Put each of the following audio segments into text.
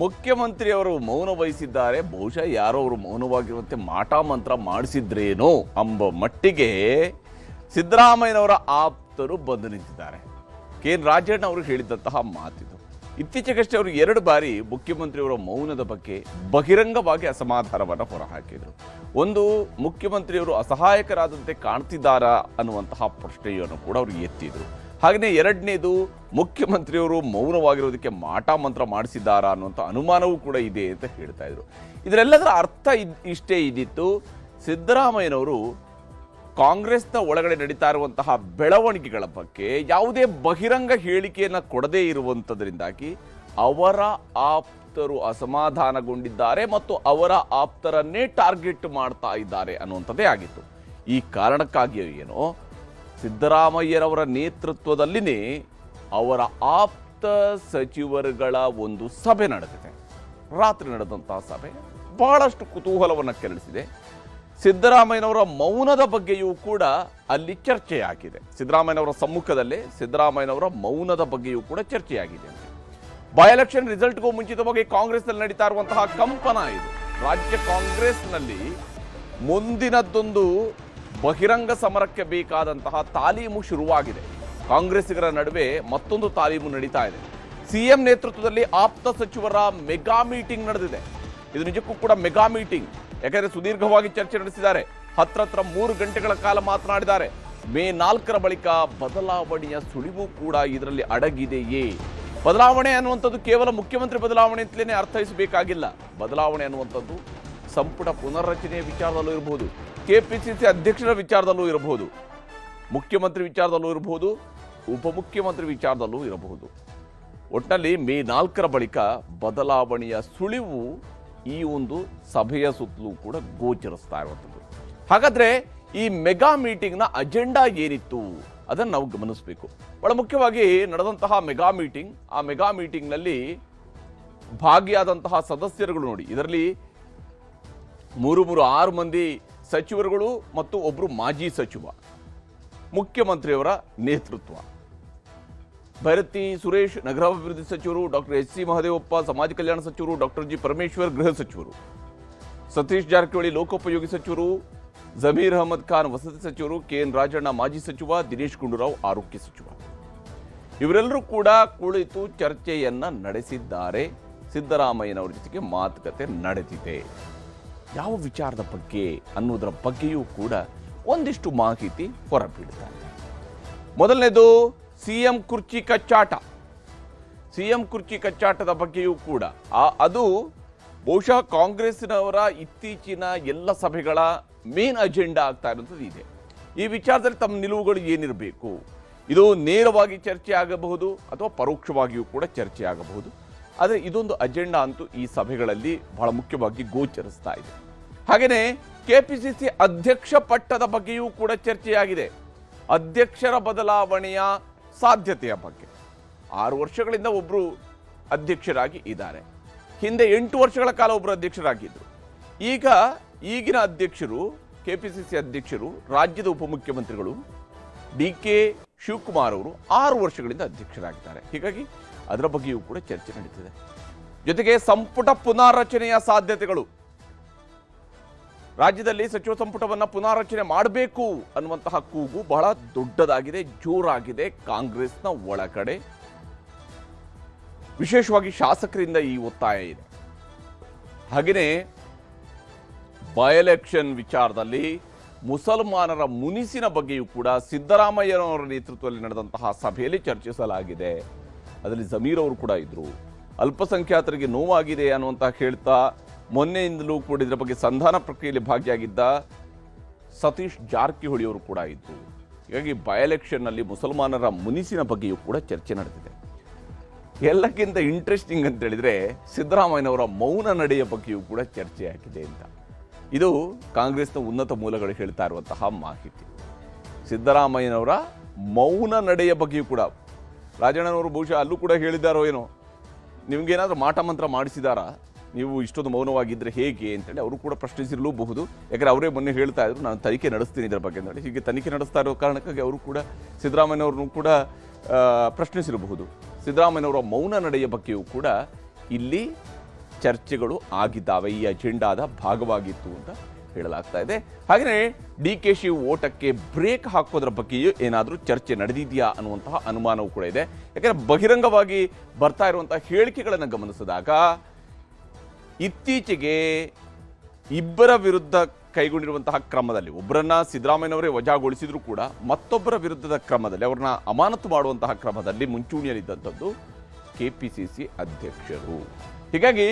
ಮುಖ್ಯಮಂತ್ರಿಯವರು ಮೌನ ವಹಿಸಿದ್ದಾರೆ. ಬಹುಶಃ ಯಾರೋ ಅವರು ಮೌನವಾಗಿರುವಂತೆ ಮಾಟ ಮಂತ್ರ ಮಾಡಿಸಿದ್ರೇನೋ ಎಂಬ ಮಟ್ಟಿಗೆ ಸಿದ್ದರಾಮಯ್ಯನವರ ಆಪ್ತರು ಬಂದು ನಿಂತಿದ್ದಾರೆ. ಕೆ.ಎನ್. ರಾಜಣ್ಣ ಅವರು ಹೇಳಿದಂತಹ ಮಾತಿದು. ಇತ್ತೀಚೆಗಷ್ಟೇ ಅವರು 2 ಬಾರಿ ಮುಖ್ಯಮಂತ್ರಿಯವರ ಮೌನದ ಬಗ್ಗೆ ಬಹಿರಂಗವಾಗಿ ಅಸಮಾಧಾನವನ್ನು ಹೊರಹಾಕಿದರು. ಒಂದು, ಮುಖ್ಯಮಂತ್ರಿಯವರು ಅಸಹಾಯಕರಾದಂತೆ ಕಾಣ್ತಿದ್ದಾರಾ ಅನ್ನುವಂತಹ ಪ್ರಶ್ನೆಯನ್ನು ಕೂಡ ಅವರು ಎತ್ತಿದರು. ಹಾಗೆಯೇ ಎರಡನೇದು, ಮುಖ್ಯಮಂತ್ರಿಯವರು ಮೌನವಾಗಿರೋದಕ್ಕೆ ಮಾಟ ಮಂತ್ರ ಮಾಡಿಸಿದ್ದಾರಾ ಅನ್ನುವಂಥ ಅನುಮಾನವೂ ಕೂಡ ಇದೆ ಅಂತ ಹೇಳ್ತಾ ಇದ್ರು. ಇದರೆಲ್ಲದರ ಅರ್ಥ ಇಷ್ಟೇ ಇದ್ದಿತ್ತು. ಸಿದ್ದರಾಮಯ್ಯನವರು ಕಾಂಗ್ರೆಸ್ನ ಒಳಗಡೆ ನಡೀತಾ ಇರುವಂತಹ ಬೆಳವಣಿಗೆಗಳ ಬಗ್ಗೆ ಯಾವುದೇ ಬಹಿರಂಗ ಹೇಳಿಕೆಯನ್ನು ಕೊಡದೇ ಇರುವಂಥದ್ರಿಂದಾಗಿ ಅವರ ಆಪ್ತರು ಅಸಮಾಧಾನಗೊಂಡಿದ್ದಾರೆ ಮತ್ತು ಅವರ ಆಪ್ತರನ್ನೇ ಟಾರ್ಗೆಟ್ ಮಾಡ್ತಾ ಇದ್ದಾರೆ ಅನ್ನುವಂಥದ್ದೇ ಆಗಿತ್ತು. ಈ ಕಾರಣಕ್ಕಾಗಿಯೋ ಏನೋ ಸಿದ್ದರಾಮಯ್ಯರವರ ನೇತೃತ್ವದಲ್ಲಿನೇ ಅವರ ಆಪ್ತ ಸಚಿವರುಗಳ ಒಂದು ಸಭೆ ನಡೆದಿದೆ. ರಾತ್ರಿ ನಡೆದಂತಹ ಸಭೆ ಬಹಳಷ್ಟು ಕುತೂಹಲವನ್ನು ಕೆರಳಿಸಿದೆ. ಸಿದ್ದರಾಮಯ್ಯನವರ ಮೌನದ ಬಗ್ಗೆಯೂ ಕೂಡ ಅಲ್ಲಿ ಚರ್ಚೆಯಾಗಿದೆ. ಸಿದ್ದರಾಮಯ್ಯನವರ ಸಮ್ಮುಖದಲ್ಲೇ ಸಿದ್ದರಾಮಯ್ಯನವರ ಮೌನದ ಬಗ್ಗೆಯೂ ಕೂಡ ಚರ್ಚೆಯಾಗಿದೆ. ಬೈ ಎಲೆಕ್ಷನ್ ರಿಸಲ್ಟ್ಗೂ ಮುಂಚಿತವಾಗಿ ಕಾಂಗ್ರೆಸ್ನಲ್ಲಿ ನಡೀತಾ ಇರುವಂತಹ ಕಂಪನ ಇದು. ರಾಜ್ಯ ಕಾಂಗ್ರೆಸ್ನಲ್ಲಿ ಮುಂದಿನದೊಂದು ಬಹಿರಂಗ ಸಮರಕ್ಕೆ ಬೇಕಾದಂತಹ ತಾಲೀಮು ಶುರುವಾಗಿದೆ. ಕಾಂಗ್ರೆಸ್ಸಿಗರ ನಡುವೆ ಮತ್ತೊಂದು ತಾಲೀಮು ನಡೀತಾ ಇದೆ. ಸಿಎಂ ನೇತೃತ್ವದಲ್ಲಿ ಆಪ್ತ ಸಚಿವರ ಮೆಗಾ ಮೀಟಿಂಗ್ ನಡೆದಿದೆ. ಇದು ನಿಜಕ್ಕೂ ಕೂಡ ಮೆಗಾ ಮೀಟಿಂಗ್. ಯಾಕಂದ್ರೆ ಸುದೀರ್ಘವಾಗಿ ಚರ್ಚೆ ನಡೆಸಿದ್ದಾರೆ. ಹತ್ರ 3 ಗಂಟೆಗಳ ಕಾಲ ಮಾತನಾಡಿದ್ದಾರೆ. ಮೇ 4ರ ಬಳಿಕ ಬದಲಾವಣೆಯ ಸುಳಿವು ಕೂಡ ಇದರಲ್ಲಿ ಅಡಗಿದೆಯೇ? ಬದಲಾವಣೆ ಅನ್ನುವಂಥದ್ದು ಕೇವಲ ಮುಖ್ಯಮಂತ್ರಿ ಬದಲಾವಣೆ ಅಂತಲೇ ಅರ್ಥೈಸಬೇಕಾಗಿಲ್ಲ. ಬದಲಾವಣೆ ಅನ್ನುವಂಥದ್ದು ಸಂಪುಟ ಪುನರ್ರಚನೆಯ ವಿಚಾರದಲ್ಲೂ ಇರಬಹುದು, ಕೆಪಿಸಿಸಿ ಅಧ್ಯಕ್ಷರ ವಿಚಾರದಲ್ಲೂ ಇರಬಹುದು, ಮುಖ್ಯಮಂತ್ರಿ ವಿಚಾರದಲ್ಲೂ ಇರಬಹುದು, ಉಪಮುಖ್ಯಮಂತ್ರಿ ವಿಚಾರದಲ್ಲೂ ಇರಬಹುದು. ಒಟ್ಟಿನಲ್ಲಿ ಮೇ 4ರ ಬಳಿಕ ಬದಲಾವಣೆಯ ಸುಳಿವು ಈ ಒಂದು ಸಭೆಯ ಸುತ್ತಲೂ ಕೂಡ ಗೋಚರಿಸ್ತಾ ಇರುವಂಥದ್ದು. ಹಾಗಾದ್ರೆ ಈ ಮೆಗಾ ಮೀಟಿಂಗ್ನ ಅಜೆಂಡಾ ಏನಿತ್ತು ಅದನ್ನು ನಾವು ಗಮನಿಸಬೇಕು. ಬಹಳ ಮುಖ್ಯವಾಗಿ ನಡೆದಂತಹ ಮೆಗಾ ಮೀಟಿಂಗ್, ಆ ಮೆಗಾ ಮೀಟಿಂಗ್ನಲ್ಲಿ ಭಾಗಿಯಾದಂತಹ ಸದಸ್ಯರುಗಳು ನೋಡಿ, ಇದರಲ್ಲಿ 6 ಮಂದಿ ಸಚಿವರುಗಳು ಮತ್ತು ಒಬ್ಬರು ಮಾಜಿ ಸಚಿವ, ಮುಖ್ಯಮಂತ್ರಿಯವರ ನೇತೃತ್ವ, ಭೈರತಿ ಸುರೇಶ್ ನಗರಾಭಿವೃದ್ಧಿ ಸಚಿವರು, ಡಾಕ್ಟರ್ ಎಚ್ ಸಿ ಮಹದೇವಪ್ಪ ಸಮಾಜ ಕಲ್ಯಾಣ ಸಚಿವರು, ಡಾಕ್ಟರ್ ಜಿ ಪರಮೇಶ್ವರ್ ಗೃಹ ಸಚಿವರು, ಸತೀಶ್ ಜಾರಕಿಹೊಳಿ ಲೋಕೋಪಯೋಗಿ ಸಚಿವರು, ಜಮೀರ್ ಅಹಮದ್ ಖಾನ್ ವಸತಿ ಸಚಿವರು, ಕೆ.ಎನ್. ರಾಜಣ್ಣ ಮಾಜಿ ಸಚಿವ, ದಿನೇಶ್ ಗುಂಡೂರಾವ್ ಆರೋಗ್ಯ ಸಚಿವ. ಇವರೆಲ್ಲರೂ ಕೂಡ ಕುಳಿತು ಚರ್ಚೆಯನ್ನ ನಡೆಸಿದ್ದಾರೆ. ಸಿದ್ದರಾಮಯ್ಯನವರ ಜೊತೆಗೆ ಮಾತುಕತೆ ನಡೆದಿದೆ. ಯಾವ ವಿಚಾರದ ಬಗ್ಗೆ ಅನ್ನೋದರ ಬಗ್ಗೆಯೂ ಕೂಡ ಒಂದಿಷ್ಟು ಮಾಹಿತಿ ಹೊರಬೀಳ್ತಾ ಇದೆ. ಮೊದಲನೇದು ಸಿಎಂ ಕುರ್ಚಿ ಕಚ್ಚಾಟ. ಸಿಎಂ ಕುರ್ಚಿ ಕಚ್ಚಾಟದ ಬಗ್ಗೆಯೂ ಕೂಡ ಅದು ಬಹುಶಃ ಕಾಂಗ್ರೆಸ್ನವರ ಇತ್ತೀಚಿನ ಎಲ್ಲ ಸಭೆಗಳ ಮೇನ್ ಅಜೆಂಡಾ ಆಗ್ತಾ ಇರುವಂಥದ್ದು ಇದೆ. ಈ ವಿಚಾರದಲ್ಲಿ ತಮ್ಮ ನಿಲುವುಗಳು ಏನಿರಬೇಕು, ಇದು ನೇರವಾಗಿ ಚರ್ಚೆ ಆಗಬಹುದು ಅಥವಾ ಪರೋಕ್ಷವಾಗಿಯೂ ಕೂಡ ಚರ್ಚೆ ಆಗಬಹುದು. ಆದರೆ ಇದೊಂದು ಅಜೆಂಡಾ ಅಂತೂ ಈ ಸಭೆಗಳಲ್ಲಿ ಬಹಳ ಮುಖ್ಯವಾಗಿ ಗೋಚರಿಸ್ತಾ ಇದೆ. ಹಾಗೆಯೇ ಕೆಪಿಸಿಸಿ ಅಧ್ಯಕ್ಷ ಪಟ್ಟದ ಬಗ್ಗೆಯೂ ಕೂಡ ಚರ್ಚೆಯಾಗಿದೆ. ಅಧ್ಯಕ್ಷರ ಬದಲಾವಣೆಯ ಸಾಧ್ಯತೆಯ ಬಗ್ಗೆ. 6 ವರ್ಷಗಳಿಂದ ಒಬ್ಬರು ಅಧ್ಯಕ್ಷರಾಗಿ ಇದ್ದಾರೆ. ಹಿಂದೆ 8 ವರ್ಷಗಳ ಕಾಲ ಒಬ್ಬರು ಅಧ್ಯಕ್ಷರಾಗಿದ್ದರು. ಈಗಿನ ಅಧ್ಯಕ್ಷರು, ಕೆಪಿಸಿಸಿ ಅಧ್ಯಕ್ಷರು, ರಾಜ್ಯದ ಉಪಮುಖ್ಯಮಂತ್ರಿಗಳು ಡಿ.ಕೆ. ಶಿವಕುಮಾರ್ ಅವರು 6 ವರ್ಷಗಳಿಂದ ಅಧ್ಯಕ್ಷರಾಗಿದ್ದಾರೆ. ಹೀಗಾಗಿ ಅದರ ಬಗ್ಗೆಯೂ ಕೂಡ ಚರ್ಚೆ ನಡೀತಿದೆ. ಜೊತೆಗೆ ಸಂಪುಟ ಪುನಾರಚನೆಯ ಸಾಧ್ಯತೆಗಳು, ರಾಜ್ಯದಲ್ಲಿ ಸಚಿವ ಸಂಪುಟವನ್ನು ಪುನಾರಚನೆ ಮಾಡಬೇಕು ಅನ್ನುವಂತಹ ಕೂಗು ಬಹಳ ದೊಡ್ಡದಾಗಿದೆ, ಜೋರಾಗಿದೆ ಕಾಂಗ್ರೆಸ್ನ ಒಳಗಡೆ. ವಿಶೇಷವಾಗಿ ಶಾಸಕರಿಂದ ಈ ಒತ್ತಾಯ ಇದೆ. ಹಾಗೆಯೇ ಬೈ ಎಲೆಕ್ಷನ್ ವಿಚಾರದಲ್ಲಿ ಮುಸಲ್ಮಾನರ ಮುನಿಸಿನ ಬಗ್ಗೆಯೂ ಕೂಡ ಸಿದ್ದರಾಮಯ್ಯನವರ ನೇತೃತ್ವದಲ್ಲಿ ನಡೆದಂತಹ ಸಭೆಯಲ್ಲಿ ಚರ್ಚಿಸಲಾಗಿದೆ. ಅದರಲ್ಲಿ ಜಮೀರ್ ಅವರು ಕೂಡ ಇದ್ರು. ಅಲ್ಪಸಂಖ್ಯಾತರಿಗೆ ನೋವಾಗಿದೆ ಅನ್ನುವಂತ ಹೇಳ್ತಾ ಮೊನ್ನೆಯಿಂದಲೂ ಕೂಡ ಇದರ ಬಗ್ಗೆ ಸಂಧಾನ ಪ್ರಕ್ರಿಯೆಯಲ್ಲಿ ಭಾಗಿಯಾಗಿದ್ದ ಸತೀಶ್ ಜಾರಕಿಹೊಳಿ ಅವರು ಕೂಡ ಇದ್ರು. ಹೀಗಾಗಿ ಬೈ ಎಲೆಕ್ಷನ್ನಲ್ಲಿ ಮುಸಲ್ಮಾನರ ಮುನಿಸಿನ ಬಗ್ಗೆಯೂ ಕೂಡ ಚರ್ಚೆ ನಡೆದಿದೆ. ಎಲ್ಲಕ್ಕಿಂತ ಇಂಟ್ರೆಸ್ಟಿಂಗ್ ಅಂತ ಹೇಳಿದ್ರೆ ಸಿದ್ದರಾಮಯ್ಯನವರ ಮೌನ ನಡೆಯ ಬಗ್ಗೆಯೂ ಕೂಡ ಚರ್ಚೆಯಾಗಿದೆ ಅಂತ. ಇದು ಕಾಂಗ್ರೆಸ್ನ ಉನ್ನತ ಮೂಲಗಳು ಹೇಳ್ತಾ ಇರುವಂತಹ ಮಾಹಿತಿ. ಸಿದ್ದರಾಮಯ್ಯನವರ ಮೌನ ನಡೆಯ ಬಗ್ಗೆಯೂ ಕೂಡ ರಾಜಣ್ಣನವರು ಬಹುಶಃ ಅಲ್ಲೂ ಕೂಡ ಹೇಳಿದ್ದಾರೋ ಏನೋ, ನಿಮ್ಗೇನಾದ್ರೂ ಮಾಟ ಮಂತ್ರ ಮಾಡಿಸಿದಾರಾ, ನೀವು ಇಷ್ಟೊಂದು ಮೌನವಾಗಿದ್ದರೆ ಹೇಗೆ ಅಂತೇಳಿ ಅವರು ಕೂಡ ಪ್ರಶ್ನಿಸಿರಲೂಬಹುದು. ಯಾಕಂದರೆ ಅವರೇ ಮೊನ್ನೆ ಹೇಳ್ತಾ ಇದ್ರು, ನಾನು ತನಿಖೆ ನಡೆಸ್ತೀನಿ ಇದರ ಬಗ್ಗೆ ಅಂತೇಳಿ. ಹೀಗೆ ತನಿಖೆ ನಡೆಸ್ತಾ ಇರೋ ಕಾರಣಕ್ಕಾಗಿ ಅವರು ಕೂಡ ಸಿದ್ದರಾಮಯ್ಯನವ್ರನ್ನೂ ಕೂಡ ಪ್ರಶ್ನಿಸಿರಬಹುದು. ಸಿದ್ದರಾಮಯ್ಯನವರ ಮೌನ ನಡೆಯ ಬಗ್ಗೆಯೂ ಕೂಡ ಇಲ್ಲಿ ಚರ್ಚೆಗಳು ಆಗಿದ್ದಾವೆ, ಈ ಅಜೆಂಡಾದ ಭಾಗವಾಗಿತ್ತು ಅಂತ ಹೇಳಲಾಗ್ತಾ ಇದೆ. ಹಾಗೆಯೇ DK ಶಿ ಓಟಕ್ಕೆ ಬ್ರೇಕ್ ಹಾಕೋದ್ರ ಬಗ್ಗೆಯೂ ಏನಾದರೂ ಚರ್ಚೆ ನಡೆದಿದೆಯಾ ಅನ್ನುವಂತಹ ಅನುಮಾನವೂ ಕೂಡ ಇದೆ. ಯಾಕಂದರೆ ಬಹಿರಂಗವಾಗಿ ಬರ್ತಾ ಇರುವಂತಹ ಹೇಳಿಕೆಗಳನ್ನು ಗಮನಿಸಿದಾಗ ಇತ್ತೀಚೆಗೆ ಇಬ್ಬರ ವಿರುದ್ಧ ಕೈಗೊಂಡಿರುವಂತಹ ಕ್ರಮದಲ್ಲಿ ಒಬ್ಬರನ್ನ ಸಿದ್ದರಾಮಯ್ಯನವರೇ ವಜಾಗೊಳಿಸಿದ್ರು ಕೂಡ ಮತ್ತೊಬ್ಬರ ವಿರುದ್ಧದ ಕ್ರಮದಲ್ಲಿ ಅವ್ರನ್ನ ಅಮಾನತು ಮಾಡುವಂತಹ ಕ್ರಮದಲ್ಲಿ ಮುಂಚೂಣಿಯಲ್ಲಿದ್ದಂಥದ್ದು KPCC ಅಧ್ಯಕ್ಷರು. ಹೀಗಾಗಿ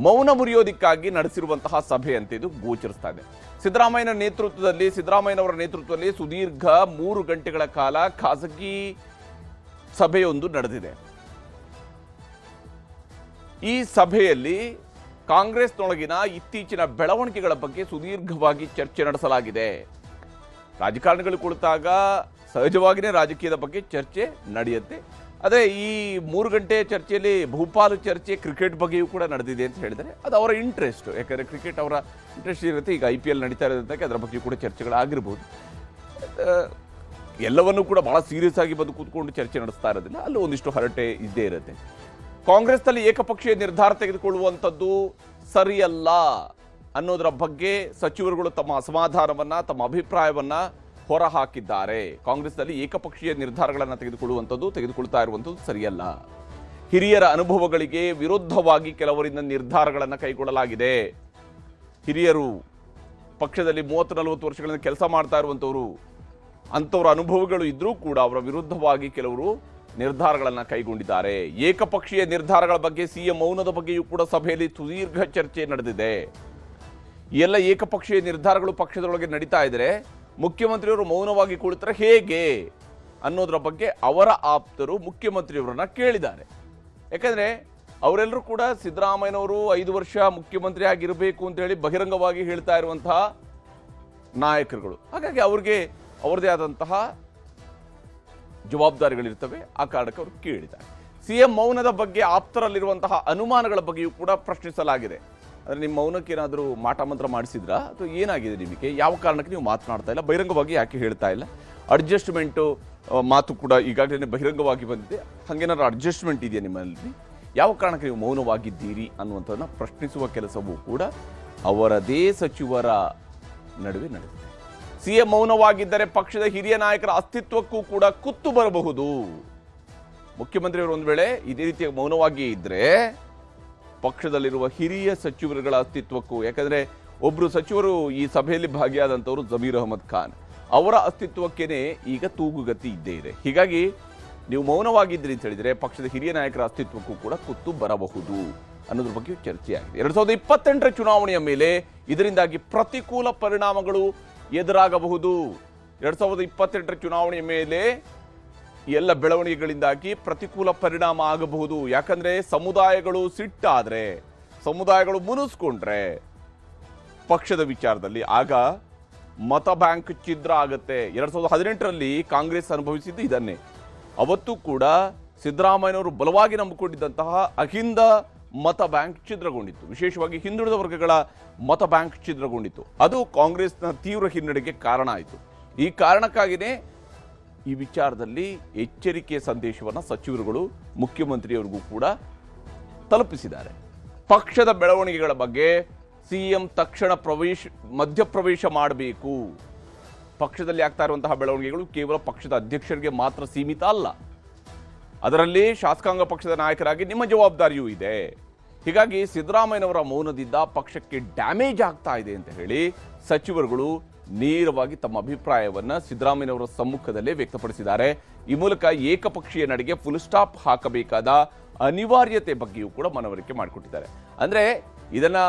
ಮೌನ ಮುರಿಯೋದಕ್ಕಾಗಿ ನಡೆಸಿರುವಂತಹ ಸಭೆ ಅಂತ ಇದು ಗೋಚರಿಸ್ತಾ ಇದೆ. ಸಿದ್ದರಾಮಯ್ಯನವರ ನೇತೃತ್ವದಲ್ಲಿ ಸುದೀರ್ಘ 3 ಗಂಟೆಗಳ ಕಾಲ ಖಾಸಗಿ ಸಭೆಯೊಂದು ನಡೆದಿದೆ. ಈ ಸಭೆಯಲ್ಲಿ ಕಾಂಗ್ರೆಸ್ನೊಳಗಿನ ಇತ್ತೀಚಿನ ಬೆಳವಣಿಗೆಗಳ ಬಗ್ಗೆ ಸುದೀರ್ಘವಾಗಿ ಚರ್ಚೆ ನಡೆಸಲಾಗಿದೆ. ರಾಜಕಾರಣಿಗಳು ಕುಳಿತಾಗ ಸಹಜವಾಗಿಯೇ ರಾಜಕೀಯದ ಬಗ್ಗೆ ಚರ್ಚೆ ನಡೆಯುತ್ತೆ. ಅದೇ ಈ 3 ಗಂಟೆ ಚರ್ಚೆಯಲ್ಲಿ ಬಹುಪಾಲು ಚರ್ಚೆ ಕ್ರಿಕೆಟ್ ಬಗ್ಗೆಯೂ ಕೂಡ ನಡೆದಿದೆ ಅಂತ ಹೇಳಿದರೆ ಅದು ಅವರ ಇಂಟ್ರೆಸ್ಟ್. ಯಾಕಂದರೆ ಕ್ರಿಕೆಟ್ ಅವರ ಇಂಟ್ರೆಸ್ಟ್ ಇರುತ್ತೆ. ಈಗ IPL ನಡೀತಾ ಇರೋದಕ್ಕೆ ಅದರ ಬಗ್ಗೆ ಕೂಡ ಚರ್ಚೆಗಳಾಗಿರ್ಬೋದು. ಎಲ್ಲವನ್ನೂ ಕೂಡ ಭಾಳ ಸೀರಿಯಸ್ ಆಗಿ ಬಂದು ಕೂತ್ಕೊಂಡು ಚರ್ಚೆ ನಡೆಸ್ತಾ ಇರೋದಿಲ್ಲ, ಅಲ್ಲೂ ಒಂದಿಷ್ಟು ಹರಟೆ ಇದ್ದೇ ಇರುತ್ತೆ. ಕಾಂಗ್ರೆಸ್ನಲ್ಲಿ ಏಕಪಕ್ಷೀಯ ನಿರ್ಧಾರ ತೆಗೆದುಕೊಳ್ಳುವಂಥದ್ದು ಸರಿಯಲ್ಲ ಅನ್ನೋದರ ಬಗ್ಗೆ ಸಚಿವರುಗಳು ತಮ್ಮ ಅಸಮಾಧಾನವನ್ನು, ತಮ್ಮ ಅಭಿಪ್ರಾಯವನ್ನು ಹೊರಹಾಕಿದ್ದಾರೆ. ಕಾಂಗ್ರೆಸ್ನಲ್ಲಿ ಏಕಪಕ್ಷೀಯ ನಿರ್ಧಾರಗಳನ್ನು ತೆಗೆದುಕೊಳ್ತಾ ಇರುವಂಥದ್ದು ಸರಿಯಲ್ಲ. ಹಿರಿಯರ ಅನುಭವಗಳಿಗೆ ವಿರುದ್ಧವಾಗಿ ಕೆಲವರಿಂದ ನಿರ್ಧಾರಗಳನ್ನು ಕೈಗೊಳ್ಳಲಾಗಿದೆ. ಹಿರಿಯರು ಪಕ್ಷದಲ್ಲಿ 30-40 ವರ್ಷಗಳಿಂದ ಕೆಲಸ ಮಾಡ್ತಾ ಇರುವಂಥವರು, ಅಂಥವ್ರ ಅನುಭವಗಳು ಇದ್ದರೂ ಕೂಡ ಅವರ ವಿರುದ್ಧವಾಗಿ ಕೆಲವರು ನಿರ್ಧಾರಗಳನ್ನು ಕೈಗೊಂಡಿದ್ದಾರೆ. ಏಕಪಕ್ಷೀಯ ನಿರ್ಧಾರಗಳ ಬಗ್ಗೆ CM ಮೌನದ ಬಗ್ಗೆಯೂ ಕೂಡ ಸಭೆಯಲ್ಲಿ ಸುದೀರ್ಘ ಚರ್ಚೆ ನಡೆದಿದೆ. ಎಲ್ಲ ಏಕಪಕ್ಷೀಯ ನಿರ್ಧಾರಗಳು ಪಕ್ಷದೊಳಗೆ ನಡೀತಾ ಇದ್ರೆ ಮುಖ್ಯಮಂತ್ರಿಯವರು ಮೌನವಾಗಿ ಕುಳಿತರೆ ಹೇಗೆ ಅನ್ನೋದರ ಬಗ್ಗೆ ಅವರ ಆಪ್ತರು ಮುಖ್ಯಮಂತ್ರಿಯವರನ್ನ ಕೇಳಿದ್ದಾರೆ. ಯಾಕಂದ್ರೆ ಅವರೆಲ್ಲರೂ ಕೂಡ ಸಿದ್ದರಾಮಯ್ಯನವರು 5 ವರ್ಷ ಮುಖ್ಯಮಂತ್ರಿ ಆಗಿರಬೇಕು ಅಂತ ಹೇಳಿ ಬಹಿರಂಗವಾಗಿ ಹೇಳ್ತಾ ಇರುವಂತಹ ನಾಯಕರುಗಳು. ಹಾಗಾಗಿ ಅವ್ರಿಗೆ ಅವರದೇ ಆದಂತಹ ಜವಾಬ್ದಾರಿಗಳಿರ್ತವೆ. ಆ ಕಾರಣಕ್ಕೆ ಅವರು ಕೇಳಿದ್ದಾರೆ. CM ಮೌನದ ಬಗ್ಗೆ ಆಪ್ತರಲ್ಲಿರುವಂತಹ ಅನುಮಾನಗಳ ಬಗ್ಗೆಯೂ ಕೂಡ ಪ್ರಶ್ನಿಸಲಾಗಿದೆ. ಅಂದರೆ ನಿಮ್ಮ ಮೌನಕ್ಕೆ ಏನಾದರೂ ಮಾಟ ಮಂತ್ರ ಮಾಡಿಸಿದ್ರಾ ಅಥವಾ ಏನಾಗಿದೆ ನಿಮಗೆ? ಯಾವ ಕಾರಣಕ್ಕೆ ನೀವು ಮಾತನಾಡ್ತಾ ಇಲ್ಲ, ಬಹಿರಂಗವಾಗಿ ಯಾಕೆ ಹೇಳ್ತಾ ಇಲ್ಲ? ಅಡ್ಜಸ್ಟ್ಮೆಂಟು ಮಾತು ಕೂಡ ಈಗಾಗಲೇ ಬಹಿರಂಗವಾಗಿ ಬಂದಿದೆ. ಹಾಗೇನಾದ್ರು ಅಡ್ಜಸ್ಟ್ಮೆಂಟ್ ಇದೆಯಾ ನಿಮ್ಮಲ್ಲಿ? ಯಾವ ಕಾರಣಕ್ಕೆ ನೀವು ಮೌನವಾಗಿದ್ದೀರಿ ಅನ್ನುವಂಥದ್ದನ್ನು ಪ್ರಶ್ನಿಸುವ ಕೆಲಸವೂ ಕೂಡ ಅವರದೇ ಸಚಿವರ ನಡುವೆ ನಡೆದಿದೆ. CM ಮೌನವಾಗಿದ್ದರೆ ಪಕ್ಷದ ಹಿರಿಯ ನಾಯಕರ ಅಸ್ತಿತ್ವಕ್ಕೂ ಕೂಡ ಕುತ್ತು ಬರಬಹುದು. ಮುಖ್ಯಮಂತ್ರಿಯವರು ಒಂದು ವೇಳೆ ಇದೇ ರೀತಿಯ ಮೌನವಾಗಿ ಇದ್ರೆ ಪಕ್ಷದಲ್ಲಿರುವ ಹಿರಿಯ ಸಚಿವರುಗಳ ಅಸ್ತಿತ್ವಕ್ಕೂ, ಯಾಕಂದ್ರೆ ಒಬ್ರು ಸಚಿವರು ಈ ಸಭೆಯಲ್ಲಿ ಭಾಗಿಯಾದಂಥವರು ಜಮೀರ್ ಅಹಮದ್ ಖಾನ್, ಅವರ ಅಸ್ತಿತ್ವಕ್ಕೇನೆ ಈಗ ತೂಗುಗತಿ ಇದ್ದೇ ಇದೆ. ಹೀಗಾಗಿ ನೀವು ಮೌನವಾಗಿದ್ರಿ ಅಂತ ಹೇಳಿದ್ರೆ ಪಕ್ಷದ ಹಿರಿಯ ನಾಯಕರ ಅಸ್ತಿತ್ವಕ್ಕೂ ಕೂಡ ಕುತ್ತು ಬರಬಹುದು ಅನ್ನೋದ್ರ ಬಗ್ಗೆ ಚರ್ಚೆಯಾಗಿದೆ. 2028ರ ಚುನಾವಣೆಯ ಮೇಲೆ ಇದರಿಂದಾಗಿ ಪ್ರತಿಕೂಲ ಪರಿಣಾಮಗಳು ಎದುರಾಗಬಹುದು. 2028ರ ಚುನಾವಣೆಯ ಮೇಲೆ ಎಲ್ಲ ಬೆಳವಣಿಗೆಗಳಿಂದಾಗಿ ಪ್ರತಿಕೂಲ ಪರಿಣಾಮ ಆಗಬಹುದು. ಯಾಕಂದ್ರೆ ಸಮುದಾಯಗಳು ಸಿಟ್ಟಾದ್ರೆ, ಸಮುದಾಯಗಳು ಮುನಿಸ್ಕೊಂಡ್ರೆ ಪಕ್ಷದ ವಿಚಾರದಲ್ಲಿ ಆಗ ಮತ ಬ್ಯಾಂಕ್ ಛಿದ್ರ ಆಗುತ್ತೆ. 2018ರಲ್ಲಿ ಕಾಂಗ್ರೆಸ್ ಅನುಭವಿಸಿದ್ದು ಇದನ್ನೇ. ಅವತ್ತು ಕೂಡ ಸಿದ್ದರಾಮಯ್ಯನವರು ಬಲವಾಗಿ ನಂಬಿಕೊಂಡಿದ್ದಂತಹ ಅಹಿಂದ ಮತ ಬ್ಯಾಂಕ್ ಛಿದ್ರಗೊಂಡಿತ್ತು. ವಿಶೇಷವಾಗಿ ಹಿಂದುಳಿದ ವರ್ಗಗಳ ಮತ ಬ್ಯಾಂಕ್ ಛಿದ್ರಗೊಂಡಿತ್ತು. ಅದು ಕಾಂಗ್ರೆಸ್ನ ತೀವ್ರ ಹಿನ್ನಡೆಗೆ ಕಾರಣ ಆಯಿತು. ಈ ಕಾರಣಕ್ಕಾಗಿಯೇ ಈ ವಿಚಾರದಲ್ಲಿ ಎಚ್ಚರಿಕೆಯ ಸಂದೇಶವನ್ನು ಸಚಿವರುಗಳು ಮುಖ್ಯಮಂತ್ರಿಯವರಿಗೂ ಕೂಡ ತಲುಪಿಸಿದ್ದಾರೆ. ಪಕ್ಷದ ಬೆಳವಣಿಗೆಗಳ ಬಗ್ಗೆ CM ತಕ್ಷಣ ಮಧ್ಯಪ್ರವೇಶ ಮಾಡಬೇಕು. ಪಕ್ಷದಲ್ಲಿ ಆಗ್ತಾ ಇರುವಂತಹ ಬೆಳವಣಿಗೆಗಳು ಕೇವಲ ಪಕ್ಷದ ಅಧ್ಯಕ್ಷರಿಗೆ ಮಾತ್ರ ಸೀಮಿತ ಅಲ್ಲ, ಅದರಲ್ಲಿ ಶಾಸಕಾಂಗ ಪಕ್ಷದ ನಾಯಕರಾಗಿ ನಿಮ್ಮ ಜವಾಬ್ದಾರಿಯೂ ಇದೆ. ಹೀಗಾಗಿ ಸಿದ್ದರಾಮಯ್ಯನವರ ಮೌನದಿಂದ ಪಕ್ಷಕ್ಕೆ ಡ್ಯಾಮೇಜ್ ಆಗ್ತಾ ಇದೆ ಅಂತ ಹೇಳಿ ಸಚಿವರುಗಳು ನೇರವಾಗಿ ತಮ್ಮ ಅಭಿಪ್ರಾಯವನ್ನು ಸಿದ್ದರಾಮಯ್ಯನವರ ಸಮ್ಮುಖದಲ್ಲೇ ವ್ಯಕ್ತಪಡಿಸಿದ್ದಾರೆ. ಈ ಮೂಲಕ ಏಕಪಕ್ಷೀಯ ನಡೆಗೆ ಫುಲ್ ಸ್ಟಾಪ್ ಹಾಕಬೇಕಾದ ಅನಿವಾರ್ಯತೆ ಬಗ್ಗೆಯೂ ಕೂಡ ಮನವರಿಕೆ ಮಾಡಿಕೊಟ್ಟಿದ್ದಾರೆ. ಅಂದರೆ ಇದನ್ನ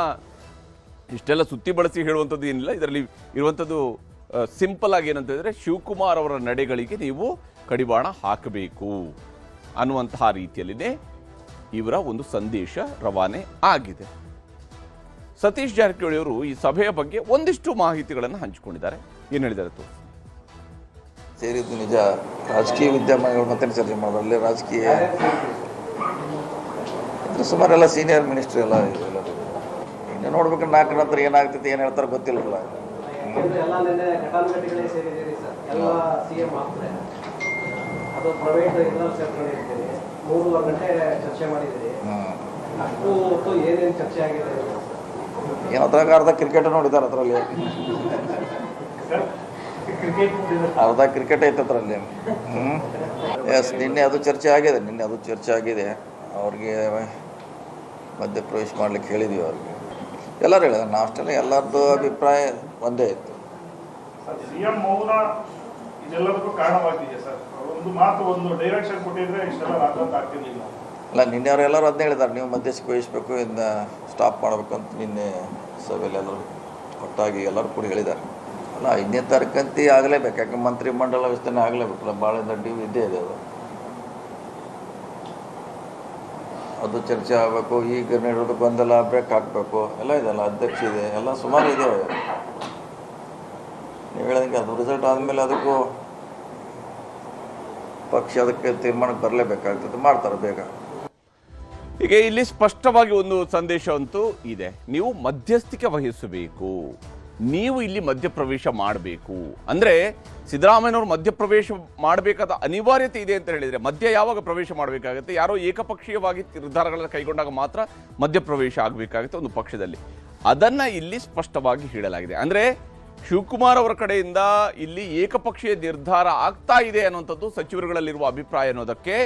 ಇಷ್ಟೆಲ್ಲ ಸುತ್ತಿ ಬಳಸಿ ಹೇಳುವಂಥದ್ದು ಏನಿಲ್ಲ. ಇದರಲ್ಲಿ ಇರುವಂಥದ್ದು ಸಿಂಪಲ್ ಆಗಿ ಏನಂತ ಹೇಳಿದ್ರೆ, ಶಿವಕುಮಾರ್ ಅವರ ನಡೆಗಳಿಗೆ ನೀವು ಕಡಿವಾಣ ಹಾಕಬೇಕು ಅನ್ನುವಂತಹ ರೀತಿಯಲ್ಲಿನೇ ಇವರ ಒಂದು ಸಂದೇಶ ರವಾನೆ ಆಗಿದೆ. ಸತೀಶ್ ಜಾರಕಿಹೊಳಿ ಅವರು ಈ ಸಭೆಯ ಬಗ್ಗೆ ಒಂದಿಷ್ಟು ಮಾಹಿತಿಗಳನ್ನು ಹಂಚಿಕೊಂಡಿದ್ದಾರೆ. ಏನು ಹೇಳಿದ್ದಾರೆ ತೋರಿಸಿ. ಸೇರಿದ್ದು ನಿಜ. ರಾಜಕೀಯ ವಿದ್ಯಮಾನಗಳು ಮತ್ತೆ ಚರ್ಚೆ ಮಾಡೋದ್ರಲ್ಲಿ ರಾಜಕೀಯ ಸುಮಾರೆಲ್ಲ ಸೀನಿಯರ್ ಮಿನಿಸ್ಟರ್ ಎಲ್ಲ ಎಲ್ಲರೂ ಇನ್ನು ನೋಡ್ಬೇಕು. 4 ನಂತರ ಏನಾಗ್ತೈತೆ, ಏನು ಹೇಳ್ತಾರೆ ಗೊತ್ತಿಲ್ಲಲ್ಲ. ಏನು ಅದ್ರಾಗ ಅರ್ಧ ಕ್ರಿಕೆಟ್ ನೋಡಿದ್ದಾರೆ ಅದರಲ್ಲಿ, ಅರ್ಧ ಕ್ರಿಕೆಟ್ ಐತೆ ಅದರಲ್ಲಿ. ಎಸ್, ನಿನ್ನೆ ಅದು ಚರ್ಚೆ ಆಗಿದೆ. ಅವ್ರಿಗೆ ಮಧ್ಯಪ್ರವೇಶ ಮಾಡ್ಲಿಕ್ಕೆ ಹೇಳಿದ್ದೀವಿ ಅವ್ರಿಗೆ. ಎಲ್ಲರೂ ಹೇಳಿದ್ರು, ನಾವು ಅಷ್ಟೇ, ಎಲ್ಲರದ್ದು ಅಭಿಪ್ರಾಯ ಒಂದೇ ಇತ್ತು. ಸಿಎಂ ಮೌನ ಇದೆಲ್ಲದಕ್ಕೂ ಕಾರಣವಾಗಿದೆ ಸರ್. ಒಂದು ಡೈರೆಕ್ಷನ್ ಕೊಟ್ಟಿದ್ರೆ ಇಷ್ಟೆಲ್ಲ ರಾಜಾಂತ ಆಗ್ತಿರ್ಲಿಲ್ಲ. ಅಲ್ಲ, ನಿನ್ನೆ ಅವರೆಲ್ಲರೂ ಅದನ್ನೇ ಹೇಳಿದ್ದಾರೆ, ನೀವು ಮಧ್ಯಸ್ಥಿಕೆ ವಹಿಸಬೇಕು, ಇಂದ ಸ್ಟಾಪ್ ಮಾಡಬೇಕು ಅಂತ ನಿನ್ನೆ ಸಭೆಯಲ್ಲಿ ಎಲ್ಲರೂ ಒಟ್ಟಾಗಿ ಎಲ್ಲರೂ ಕೂಡ ಹೇಳಿದ್ದಾರೆ. ಅಲ್ಲ, 5ನೇ ತಾರೀಕಂತಿ ಆಗಲೇಬೇಕು, ಯಾಕೆ ಮಂತ್ರಿ ಮಂಡಲ ವಿಸ್ತರಣೆ ಆಗಲೇಬೇಕಲ್ಲ, ಭಾಳ ದೊಡ್ಡ ಇದ್ದೇ ಇದೆ ಅದು ಚರ್ಚೆ ಆಗಬೇಕು. ಈಗ ನೀಡೋದು ಗೊಂದಲ, ಬ್ರೇಕ್ ಹಾಕಬೇಕು, ಎಲ್ಲ ಇದೆಲ್ಲ, ಅಧ್ಯಕ್ಷ ಇದೆ, ಎಲ್ಲ ಸುಮಾರು ಇದೆ. ನೀವು ಹೇಳಿದಂಗೆ ಅದು ರಿಸಲ್ಟ್ ಆದಮೇಲೆ ಅದಕ್ಕೂ ಪಕ್ಷ ಅದಕ್ಕೆ ತೀರ್ಮಾನಕ್ಕೆ ಬರಲೇಬೇಕಾಗ್ತದೆ, ಮಾಡ್ತಾರೆ ಬೇಗ. ಈಗ ಇಲ್ಲಿ ಸ್ಪಷ್ಟವಾಗಿ ಒಂದು ಸಂದೇಶ ಅಂತೂ ಇದೆ, ನೀವು ಮಧ್ಯಸ್ಥಿಕೆ ವಹಿಸಬೇಕು, ನೀವು ಇಲ್ಲಿ ಮಧ್ಯಪ್ರವೇಶ ಮಾಡಬೇಕು. ಅಂದರೆ ಸಿದ್ದರಾಮಯ್ಯನವರು ಮಧ್ಯಪ್ರವೇಶ ಮಾಡಬೇಕಾದ ಅನಿವಾರ್ಯತೆ ಇದೆ ಅಂತ ಹೇಳಿದರೆ, ಮಧ್ಯ ಯಾವಾಗ ಪ್ರವೇಶ ಮಾಡಬೇಕಾಗುತ್ತೆ? ಯಾರೋ ಏಕಪಕ್ಷೀಯವಾಗಿ ನಿರ್ಧಾರಗಳನ್ನು ಕೈಗೊಂಡಾಗ ಮಾತ್ರ ಮಧ್ಯಪ್ರವೇಶ ಆಗಬೇಕಾಗುತ್ತೆ ಒಂದು ಪಕ್ಷದಲ್ಲಿ. ಅದನ್ನು ಇಲ್ಲಿ ಸ್ಪಷ್ಟವಾಗಿ ಹೇಳಲಾಗಿದೆ. ಅಂದರೆ ಶಿವಕುಮಾರ್ ಅವರ ಕಡೆಯಿಂದ ಇಲ್ಲಿ ಏಕಪಕ್ಷೀಯ ನಿರ್ಧಾರ ಆಗ್ತಾ ಇದೆ ಅನ್ನುವಂಥದ್ದು ಸಚಿವರುಗಳಲ್ಲಿರುವ ಅಭಿಪ್ರಾಯ ಅನ್ನೋದಕ್ಕೆ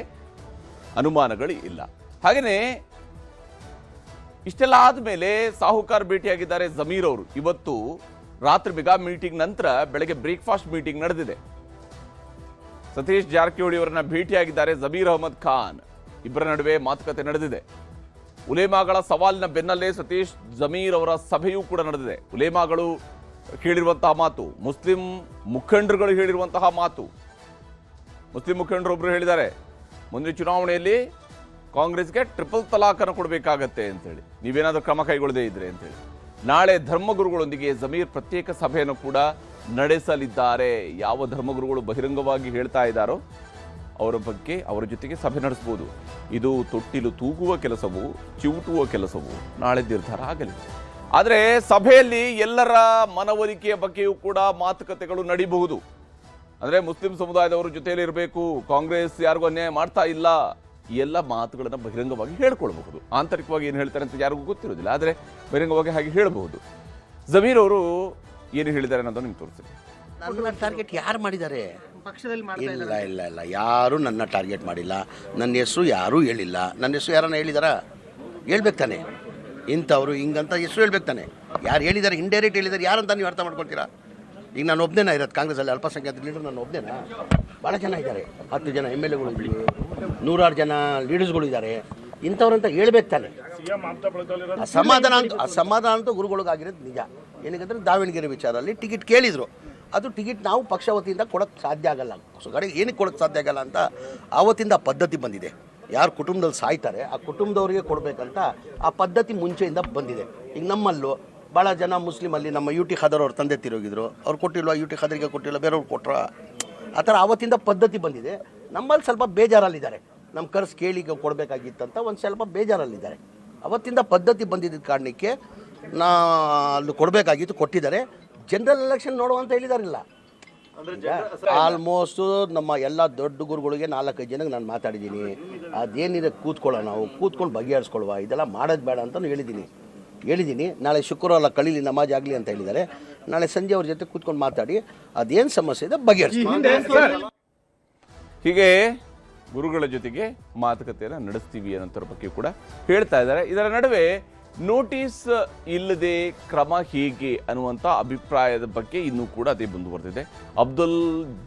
ಅನುಮಾನಗಳು ಇಲ್ಲ. ಹಾಗೆಯೇ ಇಷ್ಟೆಲ್ಲ ಆದಮೇಲೆ ಸಾಹುಕಾರ್ ಭೇಟಿಯಾಗಿದ್ದಾರೆ ಜಮೀರ್ ಅವರು. ಇವತ್ತು ರಾತ್ರಿ ಮೆಗಾ ಮೀಟಿಂಗ್ ನಂತರ ಬೆಳಗ್ಗೆ ಬ್ರೇಕ್ಫಾಸ್ಟ್ ಮೀಟಿಂಗ್ ನಡೆದಿದೆ. ಸತೀಶ್ ಜಾರಕಿಹೊಳಿ ಅವರನ್ನ ಭೇಟಿಯಾಗಿದ್ದಾರೆ ಜಮೀರ್ ಅಹಮದ್ ಖಾನ್. ಇಬ್ಬರ ನಡುವೆ ಮಾತುಕತೆ ನಡೆದಿದೆ. ಉಲೇಮಾಗಳ ಸವಾಲಿನ ಬೆನ್ನಲ್ಲೇ ಸತೀಶ್ ಜಮೀರ್ ಅವರ ಸಭೆಯೂ ಕೂಡ ನಡೆದಿದೆ. ಉಲೇಮಾಗಳು ಹೇಳಿರುವಂತಹ ಮಾತು, ಮುಸ್ಲಿಂ ಮುಖಂಡರುಗಳು ಹೇಳಿರುವಂತಹ ಮಾತು. ಮುಸ್ಲಿಂ ಮುಖಂಡರೊಬ್ಬರು ಹೇಳಿದ್ದಾರೆ, ಮುಂದಿನ ಚುನಾವಣೆಯಲ್ಲಿ ಕಾಂಗ್ರೆಸ್ಗೆ ಟ್ರಿಪಲ್ ತಲಾಖನ್ನು ಕೊಡಬೇಕಾಗತ್ತೆ ಅಂತೇಳಿ, ನೀವೇನಾದರೂ ಕ್ರಮ ಕೈಗೊಳ್ಳದೇ ಇದ್ರೆ ಅಂತೇಳಿ. ನಾಳೆ ಧರ್ಮಗುರುಗಳೊಂದಿಗೆ ಜಮೀರ್ ಪ್ರತ್ಯೇಕ ಸಭೆಯನ್ನು ಕೂಡ ನಡೆಸಲಿದ್ದಾರೆ. ಯಾವ ಧರ್ಮಗುರುಗಳು ಬಹಿರಂಗವಾಗಿ ಹೇಳ್ತಾ ಇದ್ದಾರೋ ಅವರ ಬಗ್ಗೆ, ಅವರ ಜೊತೆಗೆ ಸಭೆ ನಡೆಸಬಹುದು. ಇದು ತೊಟ್ಟಿಲು ತೂಗುವ ಕೆಲಸವು, ಚಿವುಟುವ ಕೆಲಸವು ನಾಳೆ ನಿರ್ಧಾರ ಆಗಲಿದೆ. ಆದರೆ ಸಭೆಯಲ್ಲಿ ಎಲ್ಲರ ಮನವೊಲಿಕೆಯ ಬಗ್ಗೆಯೂ ಕೂಡ ಮಾತುಕತೆಗಳು ನಡೀಬಹುದು. ಅಂದರೆ ಮುಸ್ಲಿಂ ಸಮುದಾಯದವರು ಜೊತೆಯಲ್ಲಿ ಇರಬೇಕು, ಕಾಂಗ್ರೆಸ್ ಯಾರಿಗೂ ಅನ್ಯಾಯ ಮಾಡ್ತಾ ಇಲ್ಲ, ಈ ಎಲ್ಲ ಮಾತುಗಳನ್ನು ಬಹಿರಂಗವಾಗಿ ಹೇಳ್ಕೊಳ್ಬಹುದು. ಆಂತರಿಕವಾಗಿ ಏನು ಹೇಳ್ತಾರೆ ಅಂತ ಯಾರಿಗೂ ಗೊತ್ತಿರೋದಿಲ್ಲ, ಆದರೆ ಬಹಿರಂಗವಾಗಿ ಹಾಗೆ ಹೇಳಬಹುದು. ಜಮೀರ್ ಅವರು ಏನು ಹೇಳಿದ್ದಾರೆ ಅನ್ನೋದು ನಿಮ್ಗೆ ತೋರಿಸ್ತೀನಿ. ನನ್ನ ಟಾರ್ಗೆಟ್ ಯಾರು ಮಾಡಿದ್ದಾರೆ? ಇಲ್ಲ ಇಲ್ಲ ಇಲ್ಲ, ಯಾರೂ ನನ್ನ ಟಾರ್ಗೆಟ್ ಮಾಡಿಲ್ಲ. ನನ್ನ ಹೆಸರು ಯಾರೂ ಹೇಳಿಲ್ಲ. ನನ್ನ ಹೆಸರು ಯಾರನ್ನ ಹೇಳಿದಾರಾ? ಹೇಳ್ಬೇಕು ತಾನೆ, ಇಂಥವ್ರು ಹಿಂಗಂತ ಹೆಸರು ಹೇಳ್ಬೇಕು ತಾನೆ. ಯಾರು ಹೇಳಿದ್ದಾರೆ? ಇಂಡೈರೆಕ್ಟ್ ಹೇಳಿದ್ದಾರೆ. ಯಾರಂತ ನೀವು ಅರ್ಥ ಮಾಡ್ಕೊಳ್ತೀರಾ? ಈಗ ನಾನು ಒಬ್ಬನೇನ ಇರೋದು ಕಾಂಗ್ರೆಸ್ಸಲ್ಲಿ, ಅಲ್ಪಸಂಖ್ಯಾತ ಲೀಡರ್ ನಾನು ಒಬ್ಬನೇನಾ? ಭಾಳ ಜನ ಇದ್ದಾರೆ, 10 ಜನ MLAಗಳು ಇದ್ದೀವಿ, 100 ಜನ ಲೀಡರ್ಸ್ಗಳು ಇದ್ದಾರೆ. ಇಂಥವ್ರಂತ ಹೇಳ್ಬೇಕು ತಾನೆ. ಅಸಮಾಧಾನ ಅಂತೂ ಗುರುಗಳಿಗಾಗಿರೋದು ನಿಜ. ಏನಕ್ಕಂದ್ರೆ ದಾವಣಗೆರೆ ವಿಚಾರದಲ್ಲಿ ಟಿಕೆಟ್ ಕೇಳಿದರು. ಅದು ಟಿಕೆಟ್ ನಾವು ಪಕ್ಷ ವತಿಯಿಂದ ಕೊಡೋಕ್ಕೆ ಸಾಧ್ಯ ಆಗಲ್ಲ. ಕಡೆಗೆ ಏನಕ್ಕೆ ಕೊಡೋಕ್ಕೆ ಸಾಧ್ಯ ಆಗಲ್ಲ ಅಂತ ಆವತ್ತಿಂದ ಪದ್ಧತಿ ಬಂದಿದೆ. ಯಾರು ಕುಟುಂಬದಲ್ಲಿ ಸಾಯ್ತಾರೆ ಆ ಕುಟುಂಬದವರಿಗೆ ಕೊಡಬೇಕಂತ ಆ ಪದ್ಧತಿ ಮುಂಚೆಯಿಂದ ಬಂದಿದೆ. ಈಗ ನಮ್ಮಲ್ಲೂ ಭಾಳ ಜನ ಮುಸ್ಲಿಮಲ್ಲಿ ನಮ್ಮ UT ಖಾದರ್ ಅವ್ರ ತಂದೆ ತಿರೋಗಿದ್ರು, ಅವ್ರು ಕೊಟ್ಟಿಲ್ವ, UT ಖಾದರಿಗೆ ಕೊಟ್ಟಿಲ್ಲ, ಬೇರೆಯವ್ರು ಕೊಟ್ರ, ಆ ಥರ ಆವತ್ತಿಂದ ಪದ್ಧತಿ ಬಂದಿದೆ. ನಮ್ಮಲ್ಲಿ ಸ್ವಲ್ಪ ಬೇಜಾರಲ್ಲಿದ್ದಾರೆ, ನಮ್ಮ ಕರ್ಸ್ ಕೇಳಿ ಕೊಡಬೇಕಾಗಿತ್ತಂತ ಒಂದು ಸ್ವಲ್ಪ ಬೇಜಾರಲ್ಲಿದ್ದಾರೆ. ಅವತ್ತಿಂದ ಪದ್ಧತಿ ಬಂದಿದ್ದ ಕಾರಣಕ್ಕೆ ಅಲ್ಲಿ ಕೊಡಬೇಕಾಗಿತ್ತು, ಕೊಟ್ಟಿದ್ದಾರೆ. ಜನರಲ್ ಎಲೆಕ್ಷನ್ ನೋಡುವಂತ ಹೇಳಿದಾರಿಲ್ಲ. ಆಲ್ಮೋಸ್ಟು ನಮ್ಮ ಎಲ್ಲ ದೊಡ್ಡ ಗುರುಗಳಿಗೆ 4-5 ಜನಕ್ಕೆ ನಾನು ಮಾತಾಡಿದ್ದೀನಿ. ಅದೇನಿದೆ ಕೂತ್ಕೊಳ್ಳೋಣ, ನಾವು ಕೂತ್ಕೊಂಡು ಬಗೆಹರಿಸ್ಕೊಳ್ಳುವ, ಇದೆಲ್ಲ ಮಾಡೋದು ಬೇಡ ಅಂತ ಹೇಳಿದ್ದೀನಿ. ನಾಳೆ ಶುಕ್ರವಾರ ಕಳೀಲಿ ನಮಾಜ್ ಆಗಲಿ ಅಂತ ಹೇಳಿದ್ದಾರೆ. ನಾಳೆ ಸಂಜೆ ಅವ್ರ ಜೊತೆ ಕೂತ್ಕೊಂಡು ಮಾತಾಡಿ ಅದೇನು ಸಮಸ್ಯೆ ಇದೆ ಬಗೆಹರಿಸ್ತೀವಿ. ಹೀಗೆ ಗುರುಗಳ ಜೊತೆಗೆ ಮಾತುಕತೆಯನ್ನು ನಡೆಸ್ತೀವಿ ಅನ್ನೋದ್ರ ಬಗ್ಗೆ ಕೂಡ ಹೇಳ್ತಾ ಇದ್ದಾರೆ. ಇದರ ನಡುವೆ ನೋಟಿಸ್ ಇಲ್ಲದೆ ಕ್ರಮ ಹೇಗೆ ಅನ್ನುವಂಥ ಅಭಿಪ್ರಾಯದ ಬಗ್ಗೆ ಇನ್ನೂ ಕೂಡ ಅದೇ ಮುಂದುವರೆದಿದೆ. ಅಬ್ದುಲ್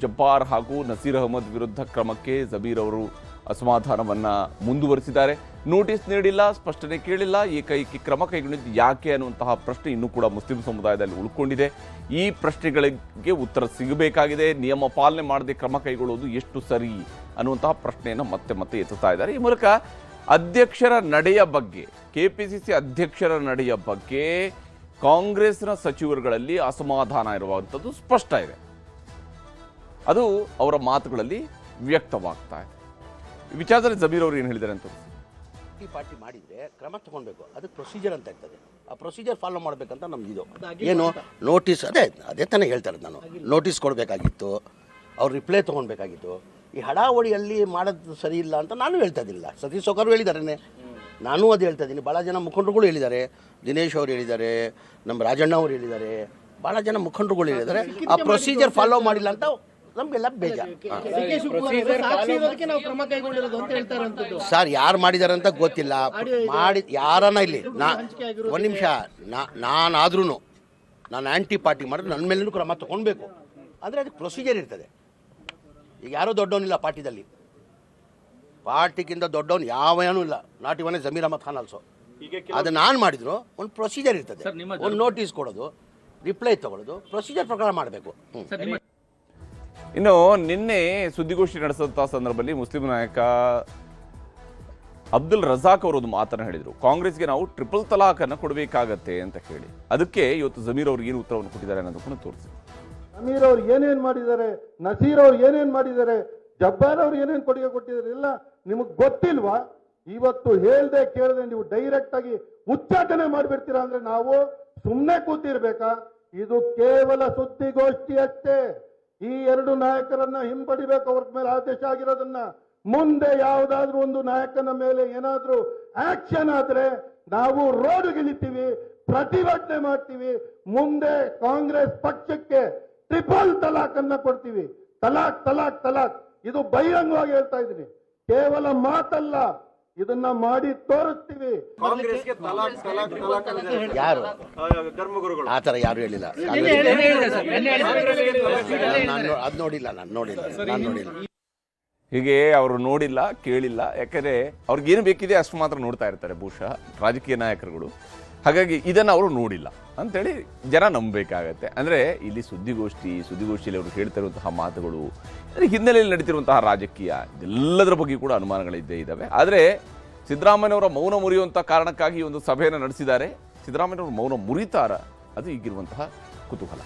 ಜಬ್ಬಾರ್ ಹಾಗೂ ನಸೀರ್ ಅಹಮದ್ ವಿರುದ್ಧ ಕ್ರಮಕ್ಕೆ ಜಮೀರ್ ಅವರು ಅಸಮಾಧಾನವನ್ನು ಮುಂದುವರಿಸಿದ್ದಾರೆ. ನೋಟಿಸ್ ನೀಡಿಲ್ಲ, ಸ್ಪಷ್ಟನೆ ಕೇಳಿಲ್ಲ, ಏಕೈಕಿ ಕ್ರಮ ಕೈಗೊಂಡಿದ್ದು ಯಾಕೆ ಅನ್ನುವಂತಹ ಪ್ರಶ್ನೆ ಇನ್ನೂ ಕೂಡ ಮುಸ್ಲಿಂ ಸಮುದಾಯದಲ್ಲಿ ಉಳ್ಕೊಂಡಿದೆ. ಈ ಪ್ರಶ್ನೆಗಳಿಗೆ ಉತ್ತರ ಸಿಗಬೇಕಾಗಿದೆ. ನಿಯಮ ಪಾಲನೆ ಮಾಡದೆ ಕ್ರಮ ಕೈಗೊಳ್ಳುವುದು ಎಷ್ಟು ಸರಿ ಅನ್ನುವಂತಹ ಪ್ರಶ್ನೆಯನ್ನು ಮತ್ತೆ ಮತ್ತೆ ಎತ್ತುತ್ತಾ ಇದ್ದಾರೆ. ಈ ಮೂಲಕ ಅಧ್ಯಕ್ಷರ ನಡೆಯ ಬಗ್ಗೆ, KPCC ಅಧ್ಯಕ್ಷರ ನಡೆಯ ಬಗ್ಗೆ ಕಾಂಗ್ರೆಸ್ನ ಸಚಿವರುಗಳಲ್ಲಿ ಅಸಮಾಧಾನ ಇರುವಂಥದ್ದು ಸ್ಪಷ್ಟ ಇದೆ. ಅದು ಅವರ ಮಾತುಗಳಲ್ಲಿ ವ್ಯಕ್ತವಾಗ್ತಾ ಇದೆ. ಈ ವಿಚಾರದಲ್ಲಿ ಜಮೀರ್ ಅವರು ಏನು ಹೇಳಿದ್ದಾರೆ ಅಂತ ಪಾರ್ಟಿ ಮಾಡಿದರೆ ಕ್ರಮ ತಗೊಳ್ಬೇಕು. ಅದಕ್ಕೆ ಪ್ರೊಸೀಜರ್ ಅಂತ ಇರ್ತದೆ. ಆ ಪ್ರೊಸೀಜರ್ ಫಾಲೋ ಮಾಡಬೇಕಂತ ನಮ್ದಿದು. ಏನು ನೋಟಿಸ್, ಅದೇ ತಾನೇ ಹೇಳ್ತಾರೆ. ನಾನು ನೋಟಿಸ್ ಕೊಡಬೇಕಾಗಿತ್ತು, ಅವ್ರು ರಿಪ್ಲೈ ತೊಗೊಳ್ಬೇಕಾಗಿತ್ತು. ಈ ಹಡಾವಳಿಯಲ್ಲಿ ಮಾಡೋದು ಸರಿ ಇಲ್ಲ ಅಂತ ನಾನು ಹೇಳ್ತಾ ಇದ್ದಿಲ್ಲ. ಸತೀಶ್ ಸೌಕರ್ ಹೇಳಿದ್ದಾರೆ, ನಾನು ಅದು ಹೇಳ್ತಾ ಇದ್ದೀನಿ. ಭಾಳ ಜನ ಮುಖಂಡರುಗಳು ಹೇಳಿದ್ದಾರೆ, ದಿನೇಶ್ ಅವರು ಹೇಳಿದ್ದಾರೆ, ನಮ್ಮ ರಾಜಣ್ಣ ಅವರು ಹೇಳಿದ್ದಾರೆ, ಭಾಳ ಜನ ಮುಖಂಡರುಗಳು ಹೇಳಿದ್ದಾರೆ. ಆ ಪ್ರೊಸೀಜರ್ ಫಾಲೋ ಮಾಡಿಲ್ಲ ಅಂತ ನಮಗೆಲ್ಲ ಬೇಜಾರು. ಸರ್ ಯಾರು ಮಾಡಿದ್ದಾರೆ ಅಂತ ಗೊತ್ತಿಲ್ಲ. ಯಾರನ್ನ ಇಲ್ಲಿ ಒಂದು ನಿಮಿಷ, ನಾನಾದ್ರೂ ನಾನು ಆ್ಯಂಟಿ ಪಾರ್ಟಿ ಮಾಡಿದ್ರೆ ನನ್ನ ಮೇಲೂ ಕ್ರಮ ತಗೊಳ್ಬೇಕು. ಅಂದರೆ ಅದಕ್ಕೆ ಪ್ರೊಸೀಜರ್ ಇರ್ತದೆ. ಈಗ ಯಾರೂ ದೊಡ್ಡವನಿಲ್ಲ ಪಾರ್ಟಿದಲ್ಲಿ, ಪಾರ್ಟಿಗಿಂತ ದೊಡ್ಡವನು ಯಾವನೂ ಇಲ್ಲ. ನಾಟ್ ಇವನೇ ಜಮೀರ್ ಅಹಮದ್ ಖಾನ್ ಆಲ್ಸೋ. ಅದು ನಾನು ಮಾಡಿದ್ರು ಒಂದು ಪ್ರೊಸೀಜರ್ ಇರ್ತದೆ. ಒಂದು ನೋಟಿಸ್ ಕೊಡೋದು, ರಿಪ್ಲೈ ತಗೊಳ್ಳೋದು, ಪ್ರೊಸೀಜರ್ ಪ್ರಕಾರ ಮಾಡಬೇಕು. ಇನ್ನು ನಿನ್ನೆ ಸುದ್ದಿಗೋಷ್ಠಿ ನಡೆಸಿದಂಥ ಸಂದರ್ಭದಲ್ಲಿ ಮುಸ್ಲಿಂ ನಾಯಕ ಅಬ್ದುಲ್ ರಜಾಕ್ ಅವರು ಒಂದು ಮಾತನ್ನು ಹೇಳಿದರು. ಕಾಂಗ್ರೆಸ್ಗೆ ನಾವು ಟ್ರಿಪಲ್ ತಲಾಖನ್ನು ಕೊಡಬೇಕಾಗತ್ತೆ ಅಂತ ಹೇಳಿ, ಅದಕ್ಕೆ ಇವತ್ತು ಜಮೀರ್ ಅವ್ರಿಗೆ ಏನು ಉತ್ತರವನ್ನು ಕೊಟ್ಟಿದ್ದಾರೆ ಅನ್ನೋದನ್ನು ತೋರಿಸಿ. ಜಮೀರ್ ಅವ್ರು ಏನೇನು ಮಾಡಿದ್ದಾರೆ, ನಸೀರ್ ಅವ್ರು ಏನೇನು ಮಾಡಿದ್ದಾರೆ, ಜಬ್ಬಾರ್ ಅವ್ರು ಏನೇನು ಕೊಡುಗೆ ಕೊಟ್ಟಿದ್ದಾರೆ ಎಲ್ಲ ನಿಮಗೆ ಗೊತ್ತಿಲ್ವಾ? ಇವತ್ತು ಹೇಳ್ದೆ ಕೇಳದೆ ನೀವು ಡೈರೆಕ್ಟ್ ಆಗಿ ಉಚ್ಚಾಟನೆ ಮಾಡಿಬಿಡ್ತೀರಾ ಅಂದ್ರೆ ನಾವು ಸುಮ್ಮನೆ ಕೂತಿರ್ಬೇಕಾ? ಇದು ಕೇವಲ ಸುದ್ದಿಗೋಷ್ಠಿ ಅಷ್ಟೇ. ಈ ಎರಡು ನಾಯಕರನ್ನ ಹಿಂಪಡಿಬೇಕು, ಅವ್ರ ಮೇಲೆ ಆದೇಶ ಆಗಿರೋದನ್ನ. ಮುಂದೆ ಯಾವುದಾದ್ರೂ ಒಂದು ನಾಯಕನ ಮೇಲೆ ಏನಾದ್ರೂ ಆಕ್ಷನ್ ಆದ್ರೆ ನಾವು ರೋಡ್ಗಿಳಿತೀವಿ, ಪ್ರತಿಭಟನೆ ಮಾಡ್ತೀವಿ. ಮುಂದೆ ಕಾಂಗ್ರೆಸ್ ಪಕ್ಷಕ್ಕೆ ಟ್ರಿಪಲ್ ತಲಾಕ್ ಅನ್ನ ಕೊಡ್ತೀವಿ. ತಲಾಕ್ ತಲಾಕ್ ತಲಾಕ್, ಇದು ಬಹಿರಂಗವಾಗಿ ಹೇಳ್ತಾ ಇದ್ದೀನಿ, ಕೇವಲ ಮಾತಲ್ಲ, ಇದನ್ನ ಮಾಡಿ ತೋರಿಸ್ತೀವಿ. ಯಾರು ಆ ಥರ ಯಾರು ಹೇಳಿಲ್ಲ. ಅದು ನೋಡಿಲ್ಲ, ನಾನು ನೋಡಿಲ್ಲ. ಹೀಗೆ ಅವರು ನೋಡಿಲ್ಲ, ಕೇಳಿಲ್ಲ. ಯಾಕಂದರೆ ಅವ್ರಿಗೇನು ಬೇಕಿದೆ ಅಷ್ಟು ಮಾತ್ರ ನೋಡ್ತಾ ಇರ್ತಾರೆ ಬಹುಶಃ ರಾಜಕೀಯ ನಾಯಕರುಗಳು. ಹಾಗಾಗಿ ಇದನ್ನು ಅವರು ನೋಡಿಲ್ಲ ಅಂಥೇಳಿ ಜನ ನಂಬಬೇಕಾಗತ್ತೆ. ಅಂದರೆ ಇಲ್ಲಿ ಸುದ್ದಿಗೋಷ್ಠಿಯಲ್ಲಿ ಅವರು ಹೇಳ್ತಾ ಇರುವಂತಹ ಮಾತುಗಳು, ಅಂದರೆ ಹಿನ್ನೆಲೆಯಲ್ಲಿ ನಡೀತಿರುವಂತಹ ರಾಜಕೀಯ, ಇದೆಲ್ಲದರ ಬಗ್ಗೆ ಕೂಡ ಅನುಮಾನಗಳಿದ್ದೇ ಇದ್ದಾವೆ. ಆದರೆ ಸಿದ್ದರಾಮಯ್ಯನವರ ಮೌನ ಮುರಿಯುವಂಥ ಕಾರಣಕ್ಕಾಗಿ ಒಂದು ಸಭೆಯನ್ನು ನಡೆಸಿದ್ದಾರೆ. ಸಿದ್ದರಾಮಯ್ಯನವರು ಮೌನ ಮುರಿತಾರ? ಅದು ಈಗಿರುವಂತಹ ಕುತೂಹಲ.